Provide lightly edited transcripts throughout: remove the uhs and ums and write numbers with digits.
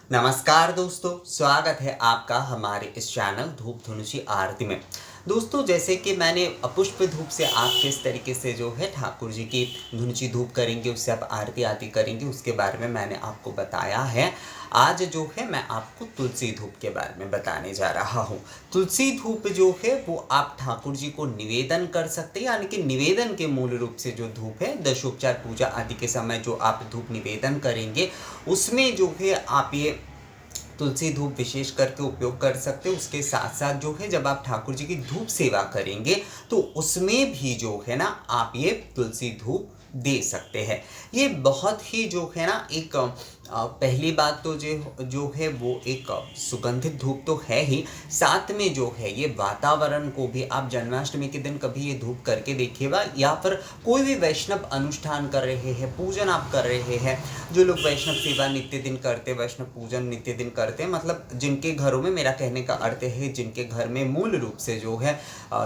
नमस्कार दोस्तों, स्वागत है आपका हमारे इस चैनल धूप धुनुषी आरती में। दोस्तों, जैसे कि मैंने पुष्प धूप से आप किस तरीके से जो है ठाकुर जी की धुनुची धूप करेंगे, उससे आप आरती आदि करेंगे, उसके बारे में मैंने आपको बताया है। आज जो है मैं आपको तुलसी धूप के बारे में बताने जा रहा हूँ। तुलसी धूप जो है वो आप ठाकुर जी को निवेदन कर सकते हैं, यानी कि निवेदन के मूल रूप से जो धूप है, दशोपचार पूजा आदि के समय जो आप धूप निवेदन करेंगे, उसमें जो है आप ये तुलसी धूप विशेष करके उपयोग कर सकते हो। उसके साथ साथ जो है जब आप ठाकुर जी की धूप सेवा करेंगे तो उसमें भी जो है ना आप ये तुलसी धूप दे सकते हैं। ये बहुत ही जो है ना एक पहली बात तो जो है वो एक सुगंधित धूप तो है ही, साथ में जो है ये वातावरण को भी आप जन्माष्टमी के दिन कभी ये धूप करके देखिएगा, या फिर कोई भी वैष्णव अनुष्ठान कर रहे हैं, पूजन आप कर रहे हैं, जो लोग वैष्णव सेवा नित्य दिन करते, वैष्णव पूजन नित्य दिन करते हैं, मतलब जिनके घरों में, मेरा कहने का अर्थ है जिनके घर में मूल रूप से जो है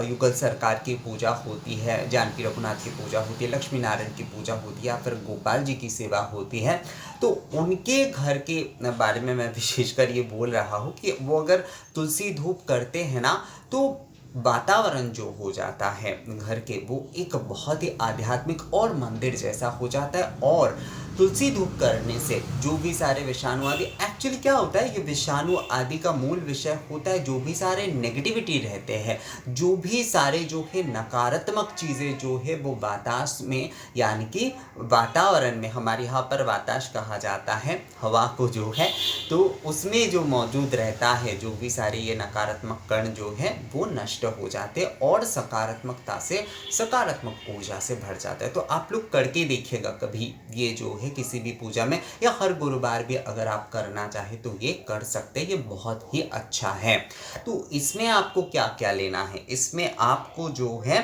युगल सरकार की पूजा होती है, जानकी रघुनाथ की पूजा होती है, लक्ष्मी नारायण की पूजा होती है, या फिर गोपाल जी की सेवा होती है, तो उनके घर के बारे में मैं विशेषकर ये बोल रहा हूँ कि वो अगर तुलसी धूप करते हैं ना, तो वातावरण जो हो जाता है घर के, वो एक बहुत ही आध्यात्मिक और मंदिर जैसा हो जाता है। और तुलसी धूप करने से जो भी सारे विषाणु आदि, एक्चुअली क्या होता है, ये विषाणु आदि का मूल विषय होता है, जो भी सारे नेगेटिविटी रहते हैं, जो भी सारे जो है नकारात्मक चीज़ें जो है वो वातास में, यानी कि वातावरण में, हमारे यहाँ पर वाताश कहा जाता है हवा को जो है, तो उसमें जो मौजूद रहता है, जो भी सारे ये नकारात्मक कण जो है वो नष्ट हो जाते हैं और सकारात्मकता से, सकारात्मक ऊर्जा से भर जाता है। तो आप लोग करके देखिएगा कभी, ये जो है किसी भी पूजा में या हर गुरुवार भी अगर आप करना चाहे तो ये कर सकते हैं, ये बहुत ही अच्छा है। तो इसमें आपको क्या क्या लेना है, इसमें आपको जो है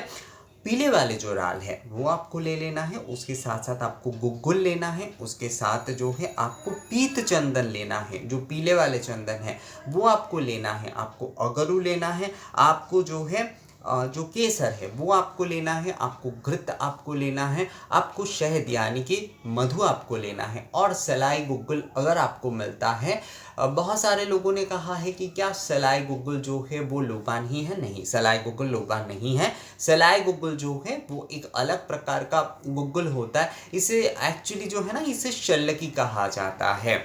पीले वाले जो राल है वो आपको ले लेना है, उसके साथ साथ आपको गुग्गुल लेना है, उसके साथ जो है आपको पीत चंदन लेना है, जो पीले वाले चंदन है वो आपको लेना है, आपको अगरू लेना है, आपको जो है जो केसर है वो आपको लेना है, आपको घृत आपको लेना है, आपको शहद यानी कि मधु आपको लेना है, और सलाई गुग्गुल अगर आपको मिलता है। बहुत सारे लोगों ने कहा है कि क्या सलाई गुग्गुल जो है वो लोबान ही है, नहीं, सलाई गुग्गुल लोबान नहीं है। सलाई गुग्गुल जो है वो एक अलग प्रकार का गुग्गुल होता है, इसे एक्चुअली जो है ना, इसे शल्लकी कहा जाता है।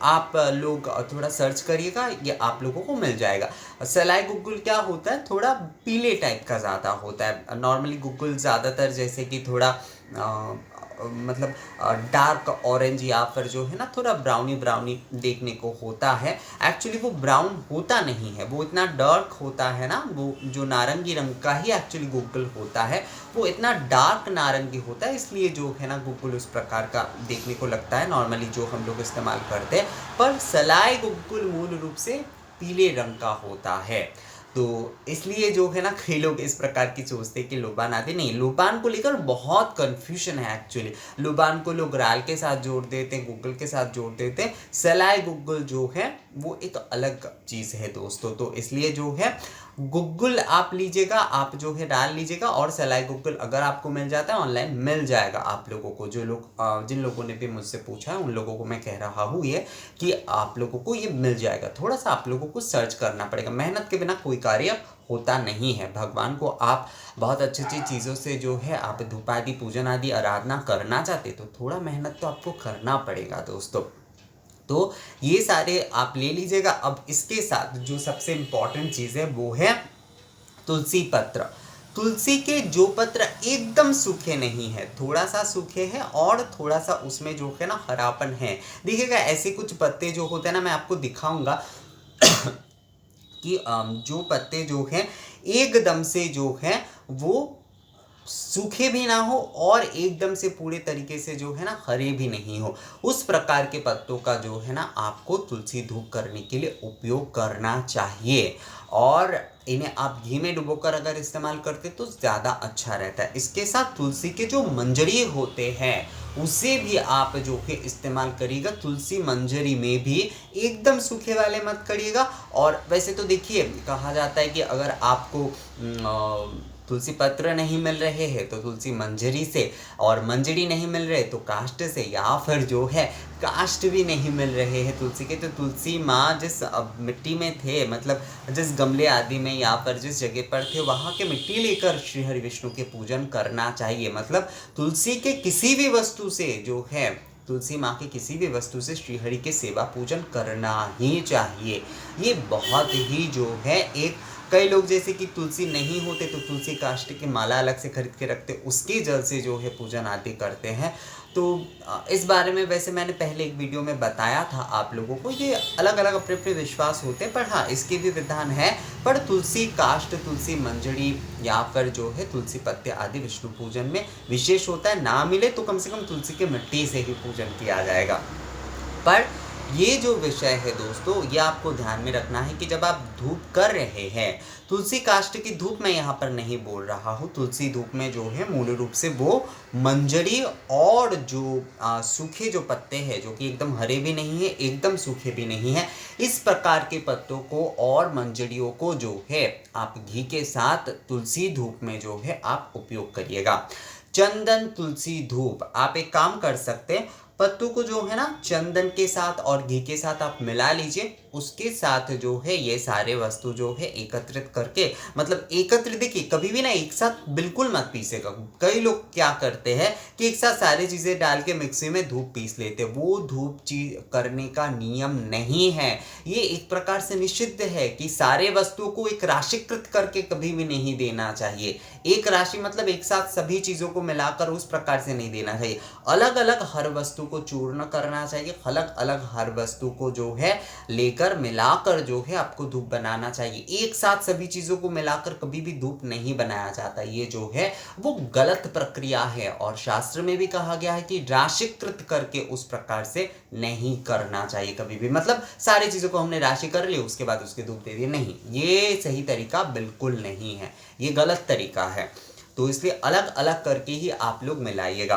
आप लोग थोड़ा सर्च करिएगा, ये आप लोगों को मिल जाएगा। सलाई गुग्गुल क्या होता है, थोड़ा पीले टाइप का ज़्यादा होता है। नॉर्मली गुग्गुल ज़्यादातर जैसे कि थोड़ा मतलब डार्क ऑरेंज या फिर जो है ना थोड़ा ब्राउनी ब्राउनी देखने को होता है। एक्चुअली वो ब्राउन होता नहीं है, वो इतना डार्क होता है ना, वो जो नारंगी रंग का ही एक्चुअली गुग्गुल होता है, वो इतना डार्क नारंगी होता है, इसलिए जो है ना गुग्गुल उस प्रकार का देखने को लगता है नॉर्मली जो हम लोग इस्तेमाल करते हैं। पर सलाई गुग्गुल मूल रूप से पीले रंग का होता है। तो इसलिए जो है ना कई लोग इस प्रकार की सोचते हैं कि लोबान आदि, नहीं, लोबान को लेकर बहुत कंफ्यूजन है एक्चुअली। लोबान को लोग राल के साथ जोड़ देते हैं, गुग्गुल के साथ जोड़ देते हैं। सलाई गुग्गुल जो है वो एक अलग चीज़ है दोस्तों। तो इसलिए जो है गुग्गुल आप लीजिएगा, आप जो है डाल लीजिएगा, और सलाई गुग्गुल अगर आपको मिल जाता है ऑनलाइन मिल जाएगा आप लोगों को। जो लोग जिन लोगों ने भी मुझसे पूछा है उन लोगों को मैं कह रहा हूँ ये कि आप लोगों को ये मिल जाएगा। थोड़ा सा आप लोगों को सर्च करना पड़ेगा, मेहनत के बिना कोई कार्य होता नहीं है। भगवान को आप बहुत अच्छी अच्छी चीज़ों से जो है आप धूप आदि पूजन आदि आराधना करना चाहते तो थोड़ा मेहनत तो आपको करना पड़ेगा दोस्तों। तो ये सारे आप ले लीजिएगा। अब इसके साथ जो सबसे इम्पॉर्टेंट चीज़ है वो है तुलसी पत्र। तुलसी के जो पत्र एकदम सूखे नहीं है, थोड़ा सा सूखे हैं और थोड़ा सा उसमें जो है ना हरापन है। देखिएगा ऐसे कुछ पत्ते जो होते हैं ना, मैं आपको दिखाऊंगा कि जो पत्ते जो हैं एकदम से जो है वो सूखे भी ना हो और एकदम से पूरे तरीके से जो है ना हरे भी नहीं हो, उस प्रकार के पत्तों का जो है ना आपको तुलसी धूप करने के लिए उपयोग करना चाहिए। और इन्हें आप घी में डुबोकर अगर इस्तेमाल करते तो ज़्यादा अच्छा रहता है। इसके साथ तुलसी के जो मंजरी होते हैं उसे भी आप जो है इस्तेमाल करिएगा। तुलसी मंजरी में भी एकदम सूखे वाले मत करिएगा। और वैसे तो देखिए कहा जाता है कि अगर आपको तुलसी पत्र नहीं मिल रहे हैं तो तुलसी मंजरी से, और मंजरी नहीं मिल रहे तो काष्ठ से, या फिर जो है काष्ठ भी नहीं मिल रहे हैं तुलसी के, तो तुलसी माँ जिस मिट्टी में थे, मतलब जिस गमले आदि में या फिर जिस जगह पर थे वहाँ के मिट्टी लेकर श्री हरि विष्णु के पूजन करना चाहिए। मतलब तुलसी के किसी भी वस्तु से जो है, तुलसी माँ के किसी भी वस्तु से श्रीहरि के सेवा पूजन करना ही चाहिए। ये बहुत ही जो है एक, कई लोग जैसे कि तुलसी नहीं होते तो तुलसी काष्ठ की माला अलग से खरीद के रखते, उसके जल से जो है पूजन आदि करते हैं। तो इस बारे में वैसे मैंने पहले एक वीडियो में बताया था आप लोगों को, ये अलग अलग अपने अपने विश्वास होते हैं, पर हाँ इसके भी विधान है। पर तुलसी काष्ठ, तुलसी मंजरी या फिर जो है तुलसी पत्ते आदि विष्णु पूजन में विशेष होता है। ना मिले तो कम से कम तुलसी के मिट्टी से ही पूजन किया जाएगा। पर ये जो विषय है दोस्तों, ये आपको ध्यान में रखना है कि जब आप धूप कर रहे हैं, तुलसी काष्ठ की धूप मैं यहाँ पर नहीं बोल रहा हूँ। तुलसी धूप में जो है मूल रूप से वो मंजरी और जो सूखे जो पत्ते हैं, जो कि एकदम हरे भी नहीं है एकदम सूखे भी नहीं है, इस प्रकार के पत्तों को और मंजरियों को जो है आप घी के साथ तुलसी धूप में जो है आप उपयोग करिएगा। चंदन तुलसी धूप, आप एक काम कर सकते हैं, पत्तों को जो है ना चंदन के साथ और घी के साथ आप मिला लीजिए, उसके साथ जो है ये सारे वस्तु जो है एकत्रित करके, मतलब एकत्रित, देखिए कभी भी ना एक साथ बिल्कुल मत पीसेगा। कई लोग क्या करते हैं कि एक साथ सारी चीज़ें डाल के मिक्सी में धूप पीस लेते हैं, वो धूप चीज करने का नियम नहीं है। ये एक प्रकार से निषिद्ध है कि सारे वस्तुओं को एक राशिकृत करके कभी भी नहीं देना चाहिए। एक राशि मतलब एक साथ सभी चीज़ों को मिलाकर उस प्रकार से नहीं देना चाहिए। अलग अलग हर वस्तु को चूर्ण करना चाहिए, अलग अलग हर वस्तु को जो है लेकर मिलाकर जो है आपको धूप बनाना चाहिए। एक साथ सभी चीजों को मिलाकर कभी भी धूप नहीं बनाया जाता, ये जो है वो गलत प्रक्रिया है। और शास्त्र में भी कहा गया है कि राशिकृत करके उस प्रकार से नहीं करना चाहिए कभी भी। मतलब सारी चीजों को हमने राशि कर ली उसके बाद उसके धूप दे दिए, नहीं, ये सही तरीका बिल्कुल नहीं है, ये गलत तरीका है। तो इसलिए अलग अलग करके ही आप लोग मिलाइएगा।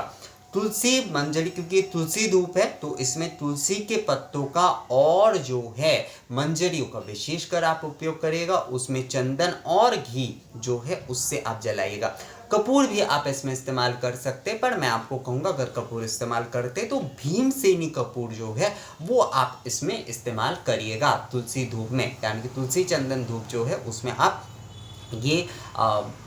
तुलसी मंजरी, क्योंकि तुलसी धूप है तो इसमें तुलसी के पत्तों का और जो है मंजरियों का विशेषकर आप उपयोग करिएगा। उसमें चंदन और घी जो है उससे आप जलाइएगा। कपूर भी आप इसमें इस्तेमाल कर सकते हैं, पर मैं आपको कहूँगा अगर कपूर इस्तेमाल करते तो भीमसेनी कपूर जो है वो आप इसमें इस्तेमाल करिएगा तुलसी धूप में, यानी कि तुलसी चंदन धूप जो है उसमें आप ये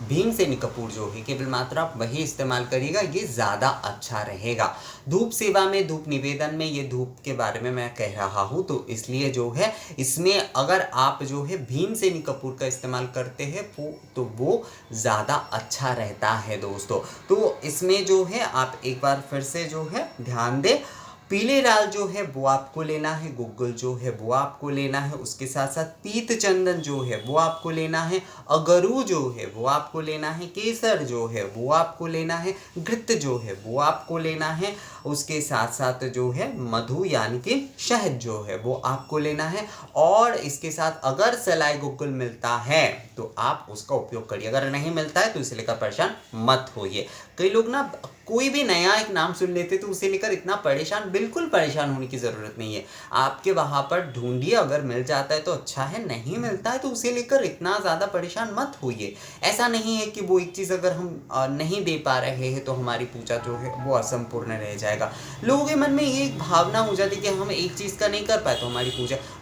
भीमसेनी कपूर जो है केवल मात्र आप वही इस्तेमाल करिएगा, ये ज़्यादा अच्छा रहेगा। धूप सेवा में, धूप निवेदन में ये धूप के बारे में मैं कह रहा हूँ, तो इसलिए जो है इसमें अगर आप जो है भीमसेनी कपूर का इस्तेमाल करते हैं तो वो ज़्यादा अच्छा रहता है दोस्तों। तो इसमें जो है आप एक बार फिर से जो है ध्यान दें, पीले राल जो है वो आपको लेना है, गुग्गुल जो है वो आपको लेना है, उसके साथ साथ पीत चंदन जो है वो आपको लेना है, अगरू जो है वो आपको लेना है, केसर जो है वो आपको लेना है, घृत जो है वो आपको लेना है, उसके साथ साथ जो है मधु यानी कि शहद जो है वो आपको लेना है। और इसके साथ अगर सलाई गुग्गुल मिलता है तो आप उसका उपयोग करिए, अगर नहीं मिलता है तो इसे लेकर परेशान मत होइए। कई लोग ना कोई भी नया एक नाम सुन लेते तो उसे लेकर इतना परेशान, बिल्कुल परेशान होने की ज़रूरत नहीं है। आपके वहाँ पर ढूंढिए, अगर मिल जाता है तो अच्छा है, नहीं मिलता है तो उसे लेकर इतना ज़्यादा परेशान मत होइए। ऐसा नहीं है कि वो एक चीज़ अगर हम नहीं दे पा रहे हैं तो हमारी पूजा जो है वो असंपूर्ण रह जाएगा। लोगों के मन में ये एक भावना हो जाती है कि हम एक चीज़ का नहीं कर पाए तो हमारी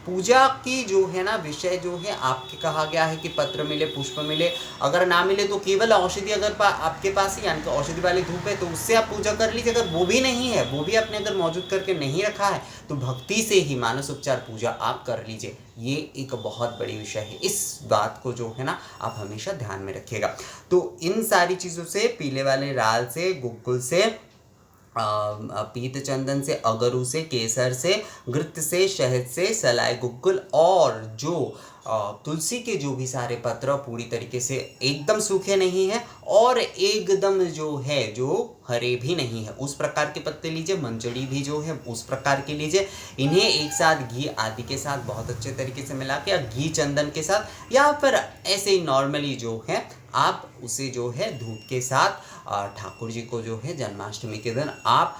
पूजा की जो है ना विषय जो है आपके कहा गया है कि पत्र मिले, पुष्प मिले, अगर ना मिले तो केवल औषधि अगर आपके पास ही, यानी कि औषधि वाली धूप है तो उससे आप पूजा कर लीजिए। अगर वो भी नहीं है, वो भी आपने अगर मौजूद करके नहीं रखा है तो भक्ति से ही मानस उपचार पूजा आप कर लीजिए। ये एक बहुत बड़ी विषय है, इस बात को जो है ना आप हमेशा ध्यान में रखिएगा। तो इन सारी चीज़ों से, पीले वाले राल से, गुग्गुल से, पीत चंदन से, अगरू से, केसर से, घृत से, शहद से, सलाई गुग्गुल और जो तुलसी के जो भी सारे पत्र पूरी तरीके से एकदम सूखे नहीं है और एकदम जो है जो हरे भी नहीं है, उस प्रकार के पत्ते लीजिए। मंजरी भी जो है उस प्रकार के लीजिए। इन्हें एक साथ घी आदि के साथ बहुत अच्छे तरीके से मिला के, या घी चंदन के साथ, या फिर ऐसे ही नॉर्मली जो है आप उसे जो है धूप के साथ ठाकुर जी को जो है जन्माष्टमी के दिन आप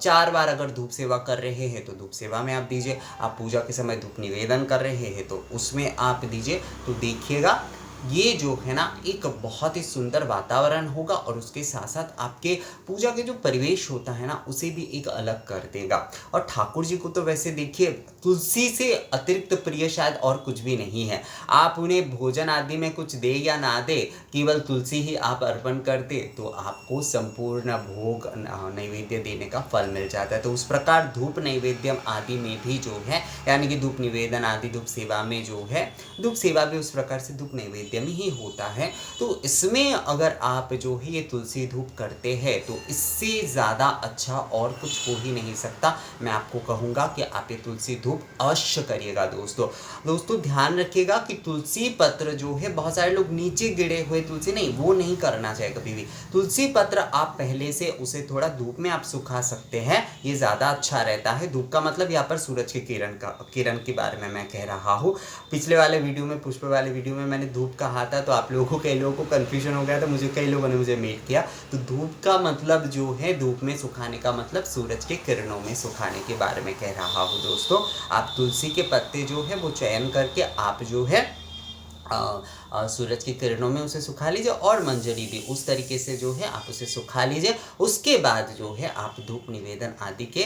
4 बार अगर धूप सेवा कर रहे हैं तो धूप सेवा में आप दीजिए। आप पूजा के समय धूप निवेदन कर रहे हैं तो उसमें आप दीजिए। तो देखिएगा ये जो है ना एक बहुत ही सुंदर वातावरण होगा और उसके साथ साथ आपके पूजा के जो परिवेश होता है ना उसे भी एक अलग कर देगा। और ठाकुर जी को तो वैसे देखिए तुलसी से अतिरिक्त प्रिय शायद और कुछ भी नहीं है। आप उन्हें भोजन आदि में कुछ दे या ना दे, केवल तुलसी ही आप अर्पण कर दे तो आपको संपूर्ण भोग नैवेद्य देने का फल मिल जाता है। तो उस प्रकार धूप नैवेद्यम आदि में भी जो है, यानी कि धूप निवेदन आदि धूप सेवा में जो है, धूप सेवा भी उस प्रकार से धूप नैवेद्यम ही होता है। तो इसमें अगर आप जो है ये तुलसी धूप करते हैं तो इससे ज़्यादा अच्छा और कुछ हो ही नहीं सकता। मैं आपको कहूँगा कि आप ये तुलसी धूप अवश्य करिएगा दोस्तों ध्यान रखिएगा कि तुलसी पत्र जो है, बहुत सारे लोग नीचे गिरे हुए तुलसी, नहीं वो नहीं करना चाहिए कभी भी। तुलसी पत्र आप पहले से उसे थोड़ा धूप में आप सुखा सकते हैं, ये ज़्यादा अच्छा रहता है। धूप का मतलब यहाँ पर सूरज के किरण के बारे में मैं कह रहा हूँ। पिछले वाले वीडियो में, पुष्प वाले वीडियो में मैंने धूप कहा था तो आप लोगों को, कई लोगों को कन्फ्यूजन हो गया था, कई लोगों ने मुझे मेल किया। तो धूप का मतलब जो है, धूप में सुखाने का मतलब सूरज के किरणों में सुखाने के बारे में कह रहा हूँ दोस्तों। आप तुलसी के पत्ते जो है वो चयन करके आप जो है सूरज की किरणों में उसे सुखा लीजिए, और मंजरी भी उस तरीके से जो है आप उसे सुखा लीजिए। उसके बाद जो है आप धूप निवेदन आदि के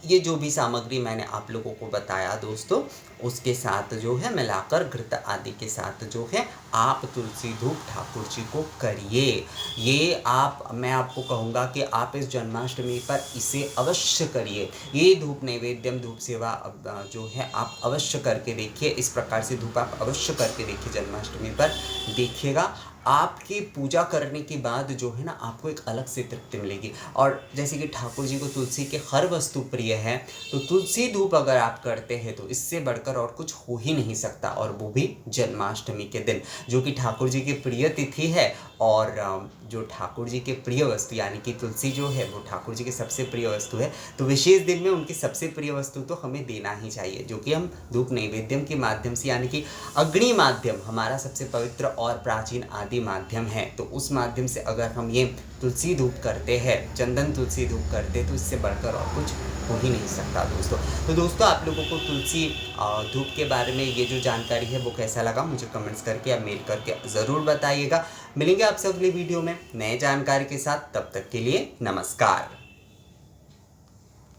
ये जो भी सामग्री मैंने आप लोगों को बताया दोस्तों, उसके साथ जो है मिलाकर घृत आदि के साथ जो है आप तुलसी धूप ठाकुर जी को करिए। ये मैं आपको कहूँगा कि आप इस जन्माष्टमी पर इसे अवश्य करिए। ये धूप नैवेद्यम धूप सेवा जो है आप अवश्य करके देखिए। इस प्रकार से धूप आप अवश्य करके देखिए जन्माष्टमी पर, देखिएगा आपकी पूजा करने के बाद जो है ना आपको एक अलग से तृप्ति मिलेगी। और जैसे कि ठाकुर जी को तुलसी के हर वस्तु प्रिय है, तो तुलसी धूप अगर आप करते हैं तो इससे बढ़कर और कुछ हो ही नहीं सकता, और वो भी जन्माष्टमी के दिन, जो कि ठाकुर जी की प्रिय तिथि है। और जो ठाकुर जी के प्रिय वस्तु यानी कि तुलसी जो है वो ठाकुर जी की सबसे प्रिय वस्तु है, तो विशेष दिन में उनकी सबसे प्रिय वस्तु तो हमें देना ही चाहिए, जो कि हम धूप नैवेद्यम के माध्यम से, यानी कि अग्नि माध्यम हमारा सबसे पवित्र और प्राचीन आदि माध्यम है। तो उस माध्यम से अगर हम ये तुलसी धूप करते हैं, चंदन तुलसी धूप करते हैं, तो इससे बढ़कर और कुछ हो ही नहीं सकता दोस्तों। तो दोस्तों आप लोगों को तुलसी धूप के बारे में ये जो जानकारी है वो कैसा लगा, मुझे कमेंट्स करके या मेल करके ज़रूर बताइएगा। मिलेंगे आपसे अगली वीडियो में नए जानकारी के साथ, तब तक के लिए नमस्कार।